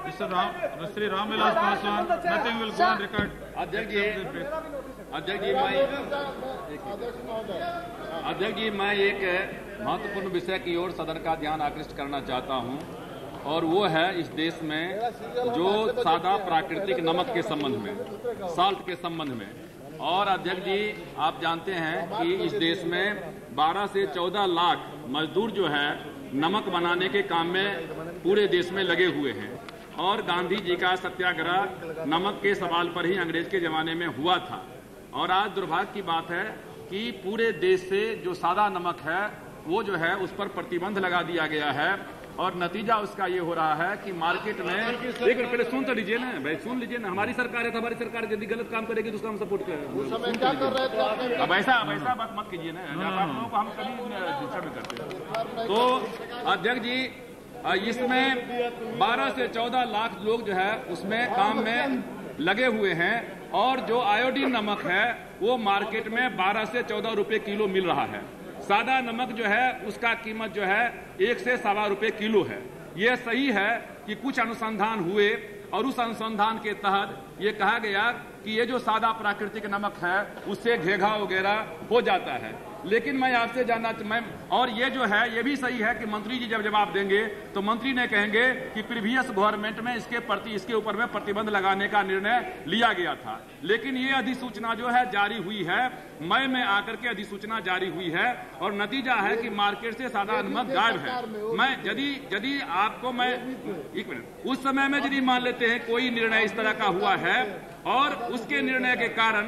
Mr. Sri Ram Vilas Paswan, nothing will go on record. अध्यक्ष जी, मैं एक महत्वपूर्ण विषय की ओर सदन का ध्यान आकृष्ट करना चाहता हूं, और वो है इस देश में जो सादा प्राकृतिक नमक के संबंध में, साल्ट के संबंध में। और अध्यक्ष जी, आप जानते हैं कि इस देश में 12 से 14 लाख मजदूर जो है नमक बनाने के काम में पूरे देश में लगे हुए हैं। और गांधी जी का सत्याग्रह नमक के सवाल पर ही अंग्रेज के जमाने में हुआ था। और आज दुर्भाग्य की बात है कि पूरे देश से जो सादा नमक है वो जो है उस पर प्रतिबंध लगा दिया गया है। और नतीजा उसका ये हो रहा है कि मार्केट में एक पहले सुन तो लीजिए ना भाई, सुन लीजिए ना। हमारी सरकार है तो हमारी सरकार यदि गलत काम करेगी तो उसका हम सपोर्ट करें। अब ऐसा बात मत कीजिए ना, आप लोगों को हम कभी डिस्टर्ब करते हैं। तो अध्यक्ष जी, इसमें 12 से 14 लाख लोग जो है उसमें काम में लगे हुए हैं। और जो आयोडीन नमक है वो मार्केट में 12 से 14 रुपए किलो मिल रहा है। सादा नमक जो है उसका कीमत जो है 1 से सवा रुपए किलो है। ये सही है कि कुछ अनुसंधान हुए और उस अनुसंधान के तहत ये कहा गया कि ये जो सादा प्राकृतिक नमक है उससे घेघा वगैरह हो जाता है। लेकिन मैं आपसे जानना और ये जो है ये भी सही है कि मंत्री जी जब जवाब देंगे तो मंत्री ने कहेंगे कि प्रीवियस गवर्नमेंट में इसके ऊपर में प्रतिबंध लगाने का निर्णय लिया गया था। लेकिन ये अधिसूचना जो है जारी हुई है, मई में आकर के अधिसूचना जारी हुई है और नतीजा है कि मार्केट से सादा नमक गायब है। मैं यदि आपको मैं एक मिनट, उस समय में यदि मान लेते हैं कोई निर्णय इस तरह का हुआ है और उसके निर्णय के कारण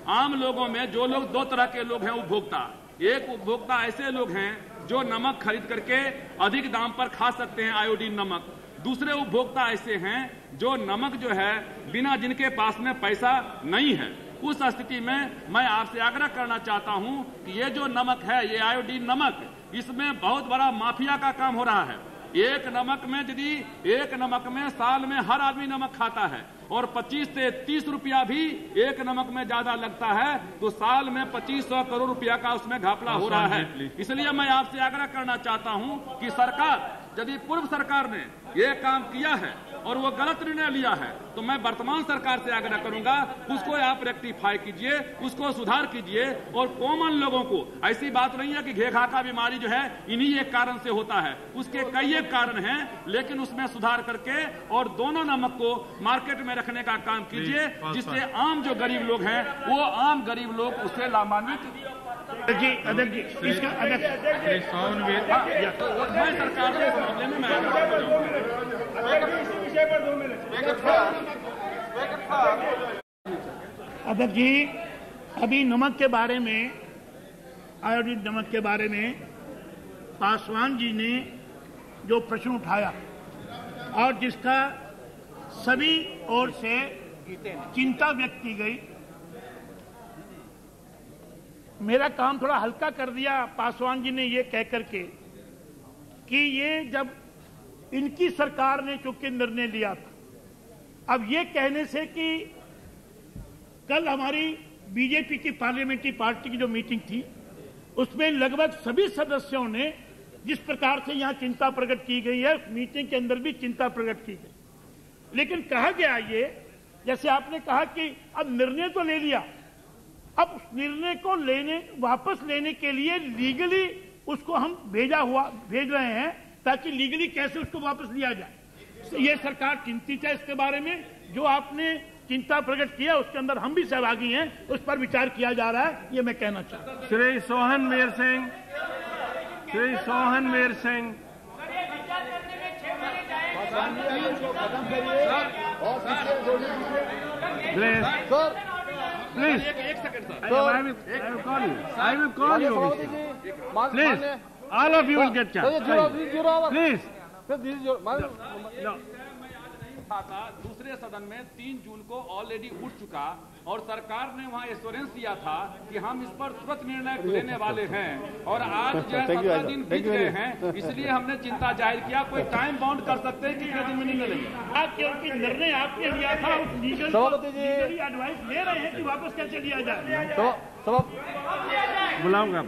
आम लोगों में जो लोग दो तरह के लोग हैं उपभोक्ता, एक उपभोक्ता ऐसे लोग हैं जो नमक खरीद करके अधिक दाम पर खा सकते हैं आयोडीन नमक। दूसरे उपभोक्ता ऐसे हैं जो नमक जो है बिना जिनके पास में पैसा नहीं है। उस स्थिति में मैं आपसे आग्रह करना चाहता हूं कि ये जो नमक है, ये आयोडीन नमक, इसमें बहुत बड़ा माफिया का काम हो रहा है। एक नमक में साल में हर आदमी नमक खाता है और 25 से 30 रुपया भी एक नमक में ज्यादा लगता है, तो साल में 2500 करोड़ रुपया का उसमें घपला हो रहा है। इसलिए मैं आपसे आग्रह करना चाहता हूं कि सरकार, यदि पूर्व सरकार ने ये काम किया है और वो गलत निर्णय लिया है तो मैं वर्तमान सरकार से आग्रह करूंगा उसको आप रेक्टिफाई कीजिए, उसको सुधार कीजिए। और कॉमन लोगों को ऐसी बात नहीं है कि घेघा का बीमारी जो है इन्हीं एक कारण से होता है, उसके कई एक कारण हैं, लेकिन उसमें सुधार करके और दोनों नमक को मार्केट में रखने का काम कीजिए, जिससे आम जो गरीब लोग हैं वो आम गरीब लोग उससे लाभान्वित। जी अध्यक्ष जी, इसका मैं सरकार से इस मामले में अध्यक्ष जी, अभी नमक के बारे में, आयोडीन नमक के बारे में पासवान जी ने जो प्रश्न उठाया और जिसका सभी ओर से चिंता व्यक्त की गई, मेरा काम थोड़ा हल्का कर दिया पासवान जी ने ये कह करके कि ये जब इनकी सरकार ने चूंकि निर्णय लिया था, अब ये कहने से कि कल हमारी बीजेपी की पार्लियामेंट्री पार्टी की जो मीटिंग थी उसमें लगभग सभी सदस्यों ने जिस प्रकार से यहां चिंता प्रकट की गई है, मीटिंग के अंदर भी चिंता प्रकट की गई। लेकिन कहा गया ये, जैसे आपने कहा कि अब निर्णय तो ले लिया, अब उस निर्णय को वापस लेने के लिए लीगली उसको हम भेज रहे हैं ताकि लीगली कैसे उसको वापस लिया जाए। ये सरकार चिंतित है इसके बारे में। जो आपने चिंता प्रकट किया उसके अंदर हम भी सहभागी हैं, उस पर विचार किया जा रहा है, ये मैं कहना चाहता हूं। श्री सोहनवीर सिंह, Please. एक second sir, I will call you. Please, all of you will get chance. Please. था दूसरे सदन में 3 जून को ऑलरेडी उठ चुका और सरकार ने वहां एश्योरेंस दिया था कि हम इस पर तुरंत निर्णय लेने वाले हैं। और आज जो है 17 दिन बीत गए हैं, इसलिए हमने चिंता जाहिर किया। कोई टाइम बाउंड कर सकते हैं कि कितने दिन में नहीं मिलेंगे। क्योंकि निर्णय आपने लिया था, उस लीगल एडवाइस ले रहे हैं कि वापस कैसे लिया जाए। बुलाऊंगा।